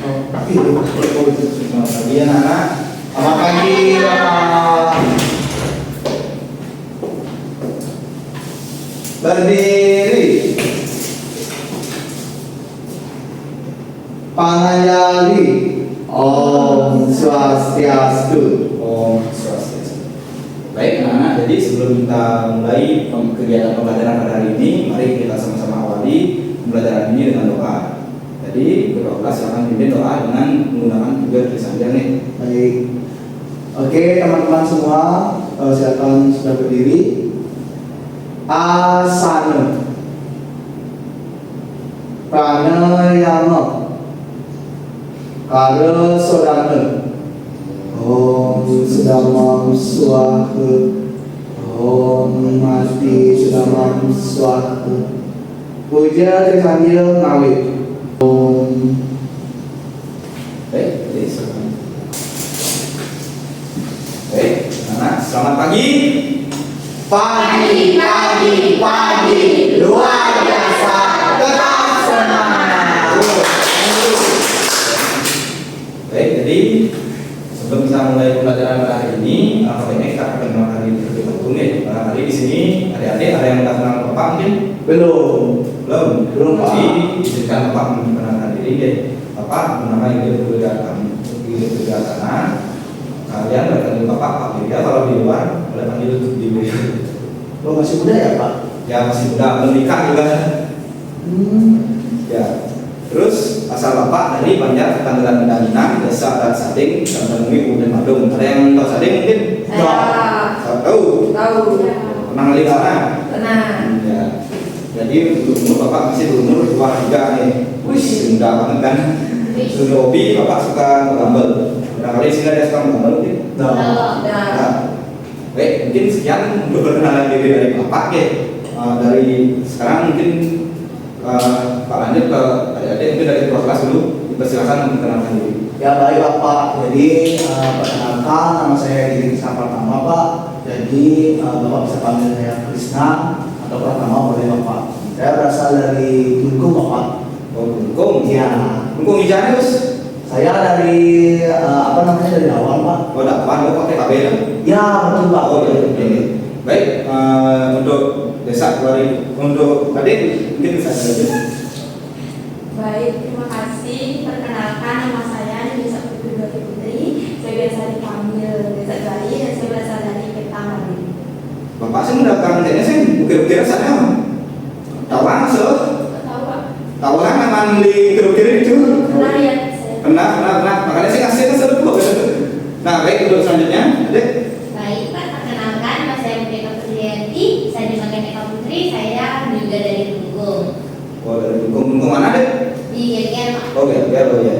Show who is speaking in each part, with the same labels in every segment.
Speaker 1: Pagi anak-anak. Selamat pagi Bapak. Berdiri. Panayali. Om Swastiastu. Om Swastiastu. Baik anak-anak, jadi sebelum kita mulai kegiatan pembelajaran pada hari ini, mari kita sama-sama awali pembelajaran ini dengan doa. Jadi berdoa, silakan pimpin doa dengan menggunakan tiga tulisan nih. Baik. Oke teman-teman semua, silakan sudah berdiri. Asana, pranayama, karasodana, Om Sudamam Swaha, Om Mati Sudamam Swaha. Puja tersambil ngawit. Om. Baik, baik, anak, selamat pagi. Pagi, luar biasa, tetap semangat. Baik, jadi sebelum kita mulai pembelajaran pada hari ini, ini kita akan mengenalkan diri terlebih dahulu nih. Barangkali di sini adik-adik ada yang tidak kenal Bapak mungkin? Belum Pak. Jadi izinkan Bapak memperkenalkan diri deh. Bapak bernama Yudhya Wiryatsana. Kalian bertemu Bapak Pak Wirya, kalau di luar boleh panggil Dwi. Lo masih muda ya Pak? Ya masih muda, belum nikah juga. Ya. Terus asal Bapak dari Banjar, Ketanggelan Minang, Desa dan Sading, Kampung Kebumen Madung. Ada yang tahu Sading mungkin? Tahu. Pernah kali sana? Pernah. Ya. Jadi umur Bapak masih berumur 23 nih. Wih, muda banget kan? Sudah hobi Bapak suka menggambel. Barangkali sini ada yang suka menggambel mungkin? Nah. Baik, mungkin sekian untuk perkenalan diri dari Bapak ya. Dari sekarang mungkin Pak lanjut ke adik-adik, mungkin dari kelas dulu. Dipersilakan memperkenalkan diri. Ya baik Bapak. Jadi perkenalkan, nama saya Didi Krisna Pratama Pak. Jadi Bapak bisa panggil saya Krisna atau Pratama boleh Bapak. Saya berasal dari Tulung Bapak. Oh Tulung? Iya. Tulung hijaunya Bos? Saya dari dari awal Pak. Oh dakwah, pakai KB ya? Ya betul Pak. Oh iya. Baik, untuk desa untuk adik mungkin bisa lanjut.
Speaker 2: Baik, terima kasih. Perkenalkan, nama saya Nisa Putri. Saya biasa dipanggil Desa Gali dan saya berasal dari Petang.
Speaker 1: Bapak sih mendapatkan ini sih bukit-bukit rasanya. Tahu kan so?
Speaker 2: Tahu Pak.
Speaker 1: Tahu kan memang di bukit itu?
Speaker 2: Pernah ya?
Speaker 1: Pernah. Makanya saya kasih itu seru kok. Nah, baik untuk selanjutnya, adik.
Speaker 3: Baik Pak, perkenalkan nama saya Mutiara Putriyanti. Saya dipanggil Eka Putri. Saya juga dari Tulung.
Speaker 1: Oh dari Tulung mana deh?
Speaker 3: Di Geger Pak.
Speaker 1: Oh Geger, oh ya.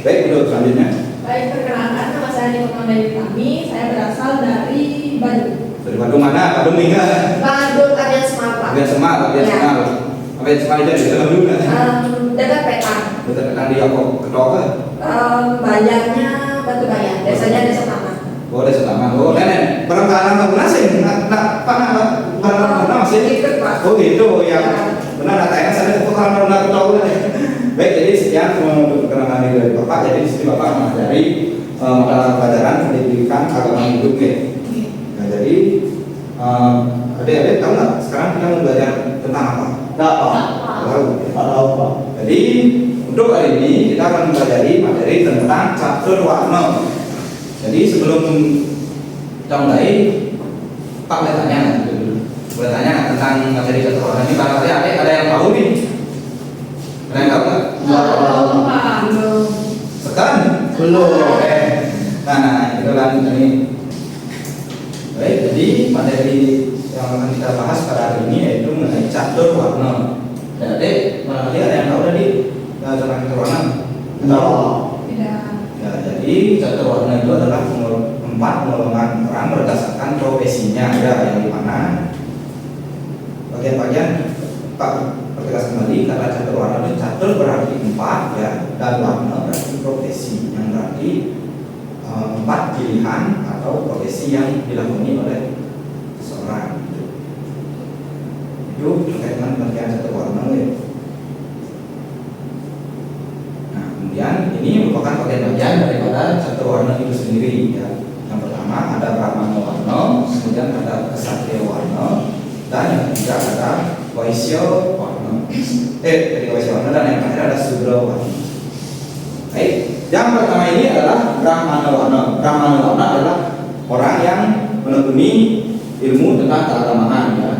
Speaker 1: Baik untuk selanjutnya.
Speaker 2: Baik, perkenalkan, nama saya Niko dari kami. Saya berasal dari Bandung.
Speaker 1: Dari Bandung mana? Bandung Mingga.
Speaker 2: Bandung Kabian Semal Pak.
Speaker 1: Kabian Semal itu di dalam dulu kan?
Speaker 2: Dekat Petang.
Speaker 1: Dekat Petang di apa? Ketok kan?
Speaker 2: Banjarnya Batu Bayar. Desanya Desa Taman.
Speaker 1: Oh Desa Taman. Oh nenek. Perengkalan kamu nasi? Pernah masih?
Speaker 2: Ikut Pak.
Speaker 1: Oh gitu ya. Benar datanya saya itu kalau benar tahu kan. Baik, jadi sekian untuk perkenalan diri dari Bapak. Jadi di sini Bapak mengajari mata pelajaran pendidikan agama hidup ya. Nah, jadi adik-adik tahu nggak sekarang kita mau belajar tentang apa? Nggak tahu Pak. Jadi untuk hari ini kita akan mempelajari materi tentang catur warna. Jadi sebelum kita mulai, Pak boleh tanya tentang materi catur warna ini. Barangkali ada yang tahu nih? Ada yang tahu nggak?
Speaker 2: Belum.
Speaker 1: Sekarang? Belum. Nah, itu kan ini. Baik, jadi materi yang akan kita bahas pada hari ini yaitu mengenai catur warna. Jadi, barangkali ada yang tahu tadi tentang catur warna?
Speaker 2: Tidak.
Speaker 1: Ya, jadi catur warna itu adalah 4 golongan terang berdasarkan profesinya ya, yang di mana bagian-bagian Pak pertegas kembali karena catur warna itu catur berarti 4 ya, dan warna berarti profesi yang berarti 4 pilihan atau profesi yang dilakoni oleh seseorang. Itu terkait dengan pengertian catur warna ya. Nah kemudian kemudian ini merupakan bagian daripada catur warna itu sendiri ya. Yang pertama ada Brahmana warna, kemudian ada Ksatria warna, dan yang ketiga ada Vaisya warna. Dari Vaisya warna, dan yang terakhir ada Sudra warna. Baik, yang pertama ini adalah Brahmana warna. Brahmana warna adalah orang yang menekuni ilmu tentang keagamaan ya.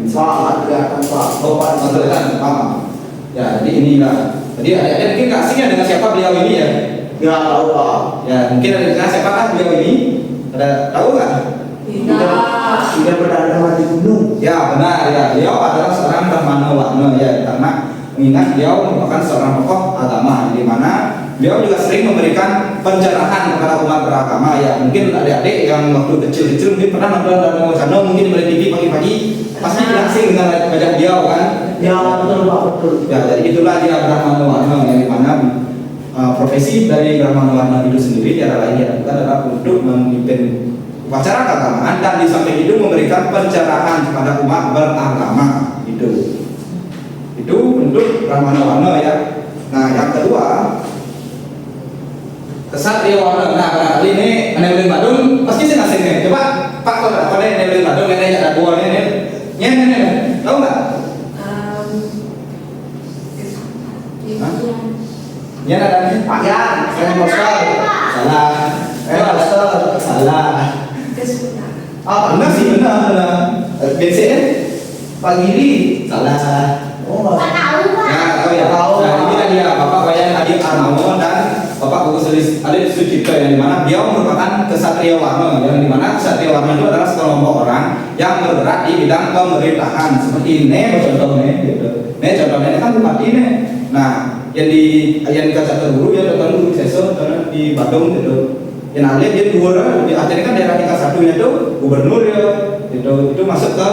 Speaker 4: Pak, kelihatan Pak.
Speaker 1: Oh Pak, kelihatan Pak. Ya, jadi inilah. Jadi ada mungkin nggak asing ya dengan siapa beliau ini ya?
Speaker 4: Ya tahu Pak.
Speaker 1: Ya, mungkin ada dengan siapa kan beliau ini? Ada tahu nggak?
Speaker 4: Tidak berada di gunung.
Speaker 1: Ya benar ya, beliau adalah seorang Brahmana warna ya, karena mengingat beliau merupakan seorang tokoh agama di mana beliau juga sering memberikan pencerahan kepada umat beragama ya. Mungkin adik-adik yang waktu kecil-kecil mungkin pernah nonton Dharma Wacana mungkin di TV pagi-pagi pasti tidak asing dengan wajah beliau kan?
Speaker 4: Ya betul Pak, betul.
Speaker 1: Ya, jadi itulah dia Brahmana warna yang dimana profesi dari Brahmana warna itu sendiri tiada lain ya bukan adalah untuk memimpin upacara keagamaan dan di samping itu memberikan pencerahan kepada umat beragama itu untuk Brahmana warna ya. Nah yang kedua Ksatria warna. Nah barangkali ini Nebelin Badung pasti sih ngasih nih. Coba Pak kau apa nih Nebelin Badung ini ada dua nih tahu nggak? Ya ada nih Pak Yan, saya Oscar, salah, Oscar, salah. Benar sih benar. BCN Pak Giri, salah.
Speaker 4: Oh,
Speaker 3: Pak tahu Pak.
Speaker 1: Ya tahu ya. Nah ini kan dia Bapak Wayan Adi Armamo dan Bapak Gugus Adi Sucipto yang dimana beliau merupakan Ksatria warna yang dimana Ksatria warna itu adalah sekelompok orang yang bergerak di bidang pemerintahan seperti ini contohnya gitu. Ini contohnya ini kan bupati ini. Nah yang catur guru ya contohnya guru seso di Badung gitu. Yang alih dia dua di akhirnya kan daerah tingkat satunya itu gubernur ya itu masuk ke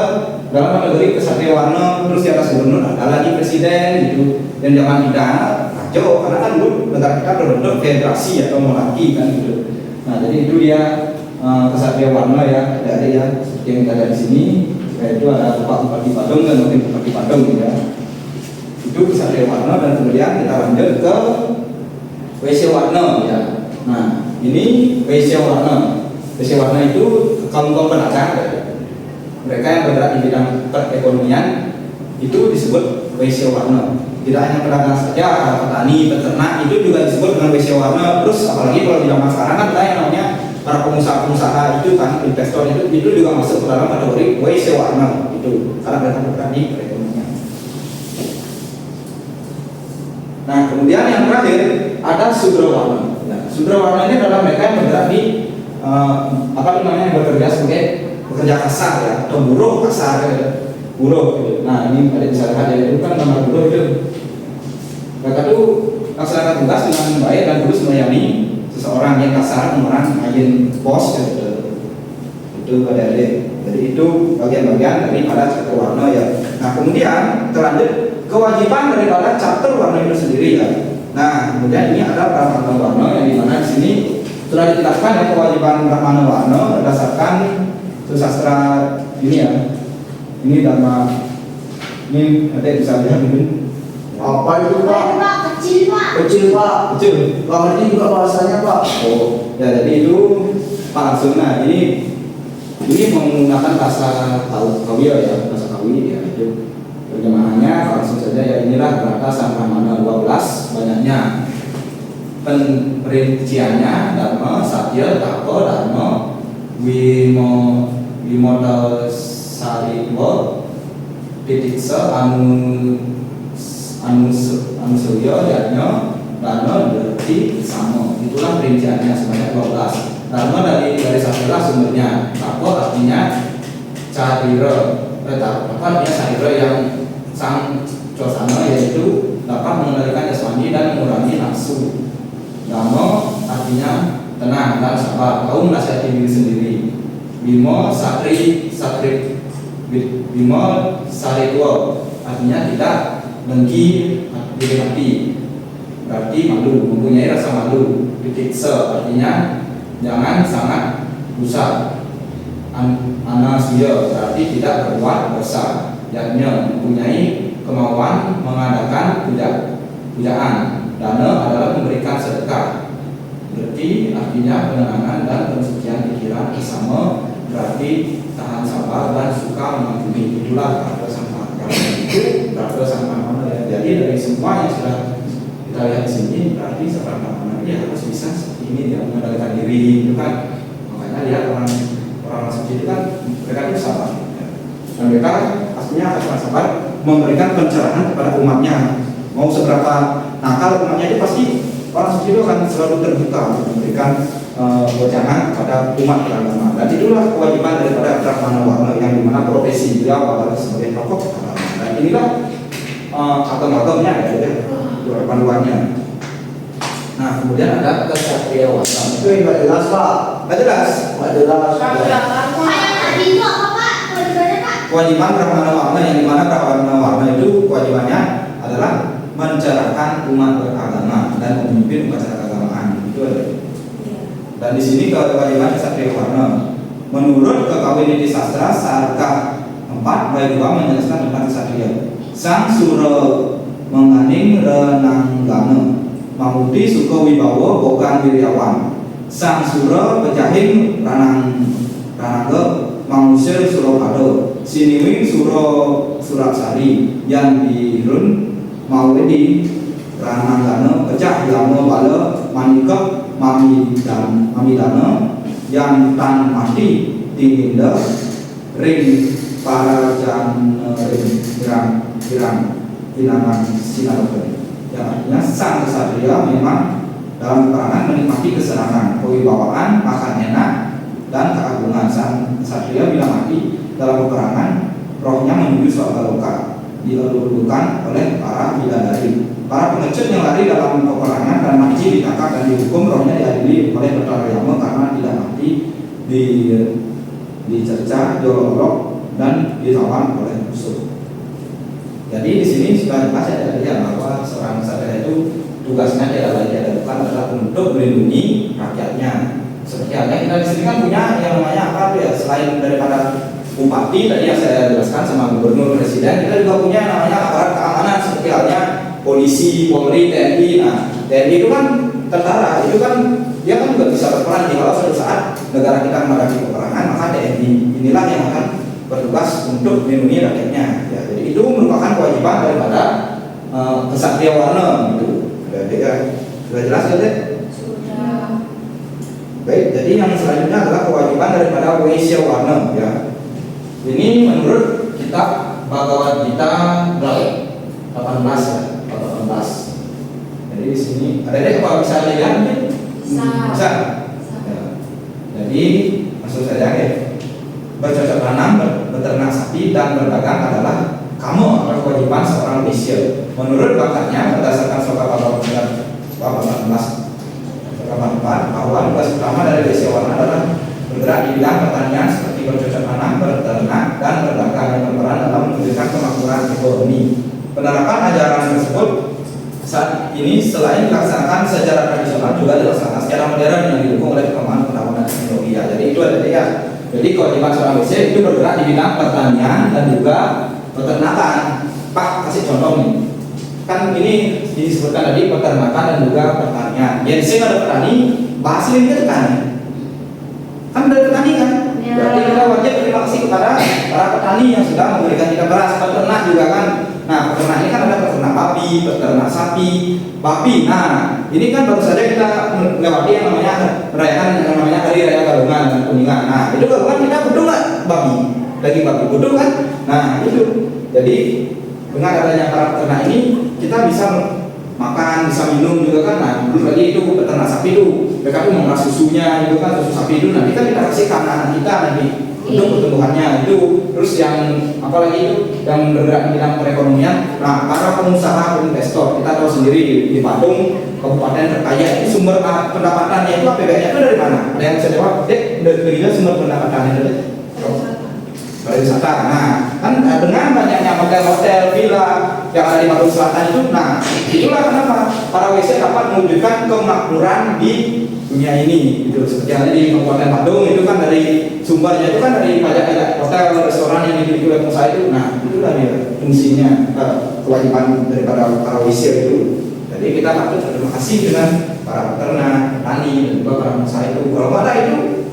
Speaker 1: dalam kategori Ksatria warna. Terus di atas gubernur ada lagi presiden gitu. Dan zaman kita kacau karena kan dulu negara kita berbentuk federasi atau monarki kan gitu. Nah jadi itu dia Ksatria warna ya, ada ya seperti yang kita lihat di sini. Yaitu ada bupati Badung dan wakil bupati Badung ya. Itu Ksatria warna dan kemudian kita lanjut ke Vaisya warna ya. Nah ini Vaisya warna. Vaisya warna itu kaum pedagang ya. Mereka yang bergerak di bidang perekonomian itu disebut Vaisya warna. Tidak hanya pedagang saja, petani, peternak itu juga disebut dengan Vaisya warna. Terus apalagi kalau di zaman sekarang kan ada yang namanya para pengusaha itu kan investor itu juga masuk ke dalam kategori Vaisya warna itu karena mereka bergerak di perekonomian. Nah kemudian yang terakhir ada Sudra warna. Nah, Sudra warna ini adalah mereka yang bergerak di yang bekerja sebagai pekerja kasar ya atau buruh kasar ya. Buruh gitu. Nah ini ada bisa lihat ya itu kan nama buruh itu. Mereka tuh laksanakan tugas dengan baik dan terus melayani seseorang yang kasar, orang ngajen bos gitu. Itu pada jadi itu bagian-bagian daripada catur warna ya. Nah kemudian terlanjut kewajiban daripada catur warna itu sendiri ya. Nah kemudian ini ada Brahmana warna yang dimana di sini sudah ditetapkan ya kewajiban Brahmana warna berdasarkan sastra ini ya. Ini Dharma ini ada bisa lihat mungkin.
Speaker 4: Apa itu Pak?
Speaker 3: Pak kecil Pak.
Speaker 4: Kecil Pak.
Speaker 1: Kecil.
Speaker 4: Pak ngerti juga bahasanya Pak.
Speaker 1: Oh ya jadi itu Pak langsung. Nah ini menggunakan bahasa Kawi ya, bahasa Kawi ya itu terjemahannya langsung saja ya. Inilah berkata Sang Brahmana 12 banyaknya perinciannya Dharma, Satya, Tapa, Dharma, Wimoda Sariwa, Pititsa, Anusurya, Yajna, Dana, Derti, Sama. Itulah perinciannya sebanyak 12. Dharma dari satulah sumbernya. Tapa artinya Cahira, artinya Cahira yang sang Cosana yaitu dapat mengendalikan jasmani dan mengurangi nafsu. Dhamma artinya tenang dan sabar, tahu menasihati diri sendiri. Bimo Saritwa artinya tidak dengki diri hati, berarti malu, mempunyai rasa malu. Pitiksa artinya jangan sangat rusak. Anasya berarti tidak berbuat dosa. Yajna mempunyai kemauan mengadakan pujaan. Dana adalah memberikan sedekah. Berarti artinya penenangan dan pensucian pikiran. Isama berarti tahan sabar dan suka mengampuni. Itulah kata sama itu kata sama mana ya. Jadi dari semua yang sudah kita lihat di sini berarti seorang mana dia harus bisa seperti ini dia mengendalikan diri itu kan. Makanya dia orang suci itu kan mereka itu sabar. Dan mereka pastinya akan sabar memberikan pencerahan kepada umatnya. Mau seberapa nakal umatnya itu pasti orang suci itu akan selalu terbuka untuk memberikan wejangan kepada umat beragama. Dan itulah kewajiban daripada Brahmana Warna yang dimana profesi beliau adalah sebagai tokoh agama. Dan inilah agama-agamanya ya, itu panduannya. Nah kemudian ada kesatria warna.
Speaker 4: Itu yang nggak jelas Pak.
Speaker 1: Nggak jelas.
Speaker 4: Nggak jelas.
Speaker 3: Yang tadi itu apa Pak? Kewajibannya Pak?
Speaker 1: Kewajiban Brahmana Warna yang dimana Brahmana Warna itu kewajibannya adalah mencerahkan umat beragama dan memimpin upacara keagamaan. Itu ada. Dan di sini kewajiban Ksatria Warna. Menurut Kekawiniti Sastra Sarka 4 bait 2 menjelaskan tentang ksatria. Sang sura menganding renanggana, mamuti suka wibawa bokan wiryawan. Sang sura pecahing ranangga mangusir surapada. Siniwing sura Suratsari yang dirun maulidi rananggana pecah lama bala manika mamidana yang tan mati tinginda ring para jan pirang tinangan sinaraga. Yang artinya sang ksatria memang dalam perangan menikmati kesenangan, kewibawaan, makan enak dan keagungan. Sang ksatria bila mati dalam peperangan rohnya menuju surga loka, dilulukan oleh para bidadari. Para pengecut yang lari dalam peperangan dan mati ditangkap dan dihukum, rohnya diadili oleh Betara Yama karena tidak mati, dicerca, diolok-olok dan ditawan oleh musuh. Jadi di sini sudah dibahas ya bahwa seorang ksatria itu tugasnya tidak lain tidak bukan adalah untuk melindungi rakyatnya. Seperti halnya kita di sini kan punya yang namanya apa ya, selain daripada bupati tadi yang saya jelaskan sama gubernur presiden, kita juga punya namanya aparat keamanan seperti halnya polisi, Polri, TNI. Nah, TNI itu kan tentara, itu kan dia kan juga bisa berperan kalau suatu saat negara kita menghadapi peperangan, maka TNI inilah yang akan bertugas untuk melindungi rakyatnya. Ya, jadi itu merupakan kewajiban daripada Ksatria Warna gitu. Sudah jelas ya, Dek?
Speaker 2: Sudah.
Speaker 1: Baik, jadi yang selanjutnya adalah kewajiban daripada Waisya Warna ya. Ini menurut kitab Bhagavad Gita berapa? 18 ya, 18. Jadi di sini ada deh kalau bisa dilihat mungkin? Bisa. Ya. Jadi maksud saya ya, bercocok tanam, beternak sapi dan berdagang adalah kamu atau kewajiban seorang Waisya. Menurut bakatnya berdasarkan Sloka 14 bahwa tugas utama dari Waisya Warna adalah bergerak di bidang pertanian seperti bercocok tanam, beternak dan berdagang yang berperan dalam mewujudkan kemakmuran ekonomi. Penerapan ajaran tersebut saat ini selain dilaksanakan secara tradisional juga dilaksanakan secara modern yang didukung oleh perkembangan pengetahuan dan teknologi. Ya, jadi itu ada ya. Jadi kewajiban seorang Waisya itu bergerak di bidang pertanian dan juga peternakan. Pak kasih contoh nih. Kan ini disebutkan tadi peternakan dan juga pertanian. Yang sing ada petani, bahasa ini petani. Kan dari petani kan?
Speaker 3: Ya.
Speaker 1: Berarti kita wajib terima kasih kepada para petani yang sudah memberikan kita beras. Peternak juga kan. Nah, peternak ini kan ada peternak babi, peternak sapi, babi. Nah, ini kan baru saja kita melewati yang namanya merayakan yang namanya Hari Raya Galungan dan Kuningan. Nah, itu Galungan kita butuh nggak babi? Daging babi butuh kan? Nah, itu. Jadi dengan adanya para peternak ini kita bisa makan, bisa minum juga kan. Nah, lagi itu peternak sapi itu mereka tuh mengolah susunya itu kan, susu sapi itu nanti kan kita kasih ke anak kita nanti untuk pertumbuhannya itu. Terus yang apalagi itu yang bergerak di bidang perekonomian. Nah, para pengusaha, investor kita tahu sendiri di Badung kabupaten terkaya itu sumber pendapatannya itu APBN-nya itu dari mana? Ada yang bisa jawab? Dari sumber pendapatannya dari pariwisata. Nah, kan dengan banyaknya hotel-hotel, villa yang ada di Badung Selatan itu, nah itulah kenapa para Waisya dapat mewujudkan kemakmuran di dunia ini. Itu seperti yang di Kabupaten Badung itu kan dari sumbernya itu kan dari pajak-pajak hotel, restoran yang dimiliki oleh pengusaha itu. Nah, itulah dia fungsinya kewajiban daripada para Waisya itu. Jadi kita patut berterima kasih dengan para peternak, petani, dan juga para pengusaha itu. Kalau nggak ada itu,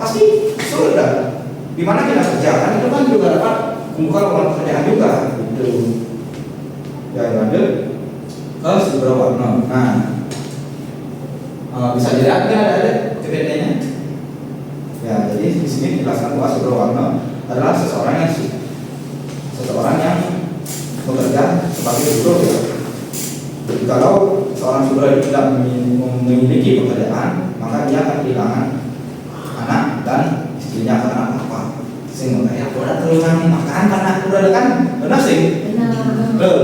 Speaker 1: pasti sulit dah. Di mana kita kerjakan itu kan juga dapat membuka lapangan pekerjaan juga. Gitu. Ya lanjut ke sumber warna. Nah, bisa dilihat kan ada CPT-nya. Ya, jadi di sini dijelaskan bahwa sumber warna adalah seseorang yang bekerja sebagai buruh ya. Jadi kalau seorang buruh tidak memiliki pekerjaan, maka dia akan kehilangan anak dan istrinya karena apa? Sehingga kayak udah kehilangan makan karena udah kan, benar sih? Betul.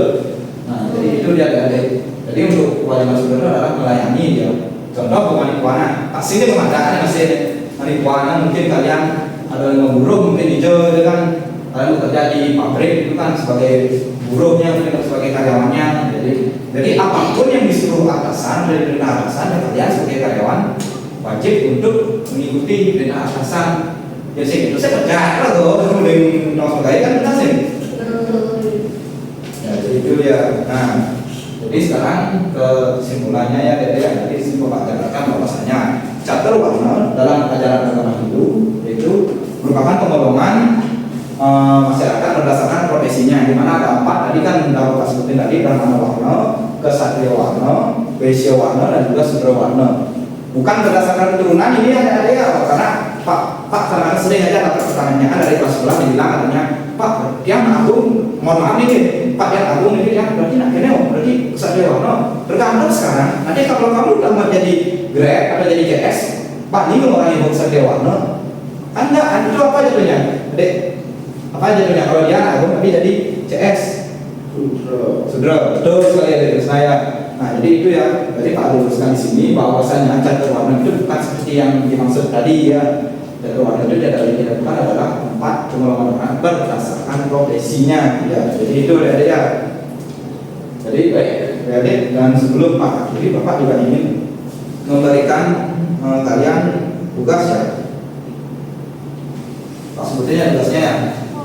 Speaker 1: Nah, jadi itu dia adik. Jadi untuk kewajiban saudara adalah melayani dia. Contoh pemanipuana, pastinya pemandangan masih manipuana mungkin kalian ada yang memburuh mungkin hijau itu kan kalian bekerja di pabrik itu kan sebagai buruhnya mungkin sebagai karyawannya. Jadi apapun yang disuruh atasan dari perintah atasan dan kalian sebagai karyawan wajib untuk mengikuti perintah atasan. Ya sih itu saya percaya loh dengan langsung gaya kan benar sih. Ya jadi itu ya. Nah, jadi sekarang kesimpulannya ya jadi Bapak katakan bahwasanya catur warna dalam ajaran agama Hindu itu merupakan penggolongan masyarakat berdasarkan profesinya, di mana ada 4 tadi kan Bapak sebutin tadi, Brahmana warna, Ksatria warna, Vaishya warna, dan juga Sudra warna. Bukan berdasarkan keturunan ini ada ya, karena Pak karena sering aja dapat pertanyaannya dari kelas sekolah dibilang katanya Pak yang agung, mohon maaf nih Pak yang agung ini yang berarti nak kenal berarti Ksatria warna. Tergantung sekarang. Nanti kalau kamu udah menjadi Grab atau jadi CS, Pak ini orang yang Ksatria warna, Anda itu apa jadinya? Dek, apa jadinya kalau dia agung tapi jadi CS? Sudra, betul sekali dari saya. Nah, jadi itu ya. Jadi Pak luruskan di sini bahwasanya catur warna itu bukan seperti yang dimaksud tadi ya. Catur warna itu dilakukan adalah 4 penggolongan orang berdasarkan profesinya. Ya, jadi itu ya. Jadi baik, adik dan sebelum Pak akhiri, Bapak juga ingin memberikan kalian tugas ya. Pak sebetulnya tugasnya ya.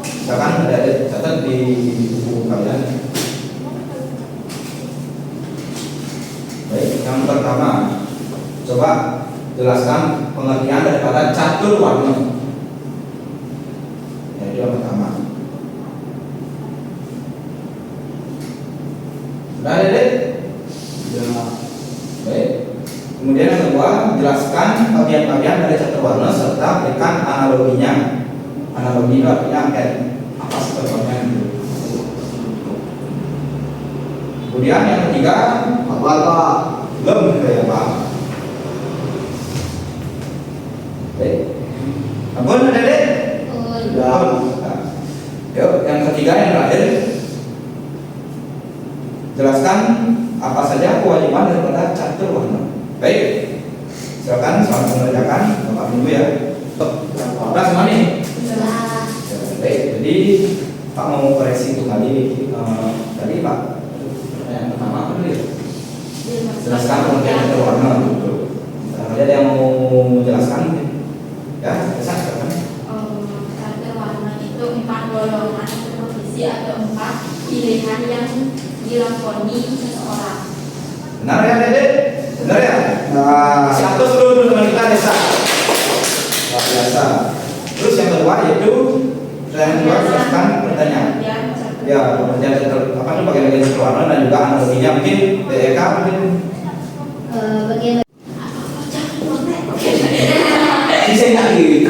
Speaker 1: Misalkan ada catat di buku kalian. Baik, yang pertama, coba jelaskan pengertian daripada catur warna. Ya, itu yang pertama. Sudah ada deh? Ya. Baik. Kemudian yang kedua, jelaskan bagian-bagian dari catur warna serta berikan analoginya. Analogi itu artinya apa sebetulnya itu. Kemudian yang ketiga, Pak belum ya Pak. Baik. Ampun ada deh. Sudah. Yuk, yang ketiga yang terakhir, jelaskan apa saja kewajiban daripada catur warna. Baik. Silakan selamat mengerjakan Bapak Minggu ya. Udah semua nih. Baik. Jadi Pak mau koreksi untuk tadi Pak. Yang pertama apa dulu ya? Jelaskan pengertian catur warna. Ada yang mau menjelaskan? Ya, silakan.
Speaker 2: Catur warna itu 4 golongan profesi atau 4 pilihan yang dilakoni seseorang.
Speaker 1: Benar ya, Dede? Benar ya? Nah, satu dulu teman kita desa. Luar biasa. Terus yang kedua yaitu yang kedua jelaskan pertanyaan. Ya, pengertian catur apa itu bagian-bagian catur warna dan juga analoginya mungkin BEK mungkin.
Speaker 3: Bagaimana?
Speaker 1: Bisa nggak gitu?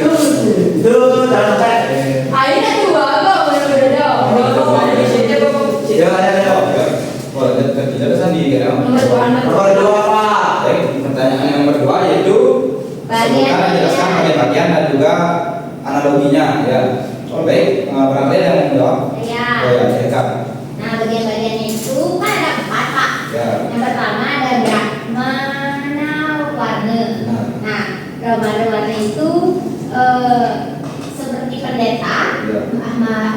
Speaker 1: Itu dalam teks.
Speaker 2: Akhirnya 2 kok berbeda.
Speaker 1: Ya. Oh, tidak bisa di nomor 2 Pak. Baik, pertanyaan yang kedua yaitu jelaskan bagian-bagian dan juga analoginya ya. Oh, baik, barangkali yang menjawab.
Speaker 3: Ya.
Speaker 1: Oh ya, Kak.
Speaker 3: Nah, bagian-bagian itu kan ada 4 Pak.
Speaker 1: Ya.
Speaker 3: Yang pertama ada Brahmana warna. Nah, Brahmana warna itu seperti pendeta,
Speaker 1: Ya.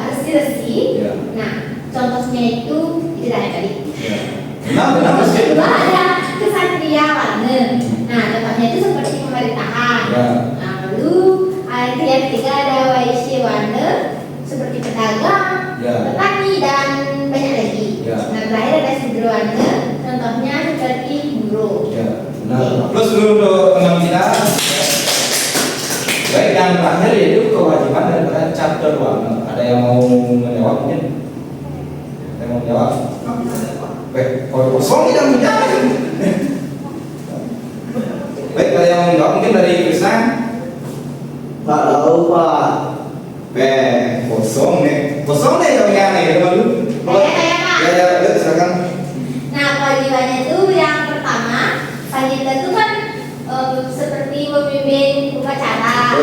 Speaker 3: resi-resi.
Speaker 1: Ya.
Speaker 3: Nah, contohnya itu tidak ada tadi.
Speaker 1: Ya. Benar meski.
Speaker 3: Kedua ada kesatria warna. Nah, contohnya itu seperti pemerintahan.
Speaker 1: Ya.
Speaker 3: Nah, lalu yang ketiga ada Vaishya warna seperti pedagang,
Speaker 1: Ya.
Speaker 3: petani dan banyak lagi.
Speaker 1: Ya.
Speaker 3: Nah, terakhir ada Sudra warna, contohnya
Speaker 1: Terus dulu untuk teman kita. Baik, yang terakhir yaitu kewajiban daripada chapter 1. Ada yang mau menjawab mungkin? Ada yang mau menjawab? Kalau kosong tidak menjawab. Baik, ada yang mau menjawab mungkin dari Krisna?
Speaker 4: Nggak tahu Pak.
Speaker 1: Kosong nih jawabannya nih, teman lu.
Speaker 3: Saya Pak.
Speaker 1: Ya, silakan.
Speaker 3: Nah, kewajibannya itu yang pertama, Sanjita itu kan seperti memimpin upacara.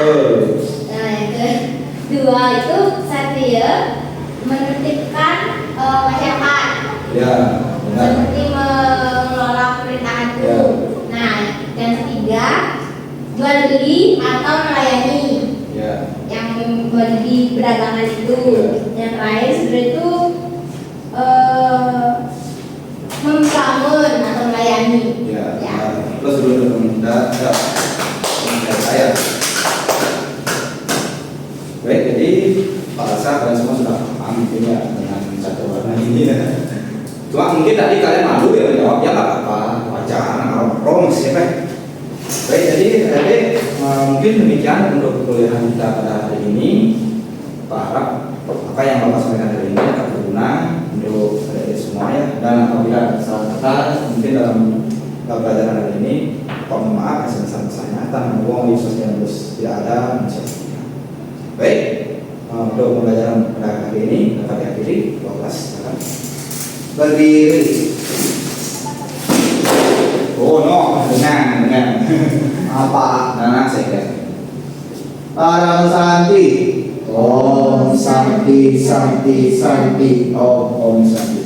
Speaker 3: Nah, yang kedua itu Satria menertibkan masyarakat.
Speaker 1: Ya, benar.
Speaker 3: Seperti mengelola pemerintahan itu.
Speaker 1: Ya.
Speaker 3: Nah, yang ketiga jual beli atau melayani.
Speaker 1: Ya.
Speaker 3: Yang jual beli perdagangan itu.
Speaker 1: Ya.
Speaker 3: Yang terakhir sebenarnya itu membangun atau melayani.
Speaker 1: Ya. Terus dulu teman saya. Baik, jadi Pak rasa kalian semua sudah paham mungkin ya dengan satu warna ini ya. Cuma mungkin tadi kalian malu ya menjawab, ya nggak apa-apa, wajar anak orang masih apa. Baik, jadi mungkin demikian untuk kuliahan kita pada hari ini. Pak harap apa yang Bapak sampaikan hari ini akan berguna untuk adik-adik semua ya. Dan apabila ada salah kata mungkin dalam pelajaran hari ini, mohon maaf kesan-kesannya tanpa uang di sosial tidak ada masalah. Baik, untuk pembelajaran pada hari ini dapat diakhiri. 12 silakan. Berdiri. Oh no, dengan
Speaker 4: Apa?
Speaker 1: Nana saya.
Speaker 4: Parang Santi. Om Santi Santi Santi.
Speaker 1: Om Santi.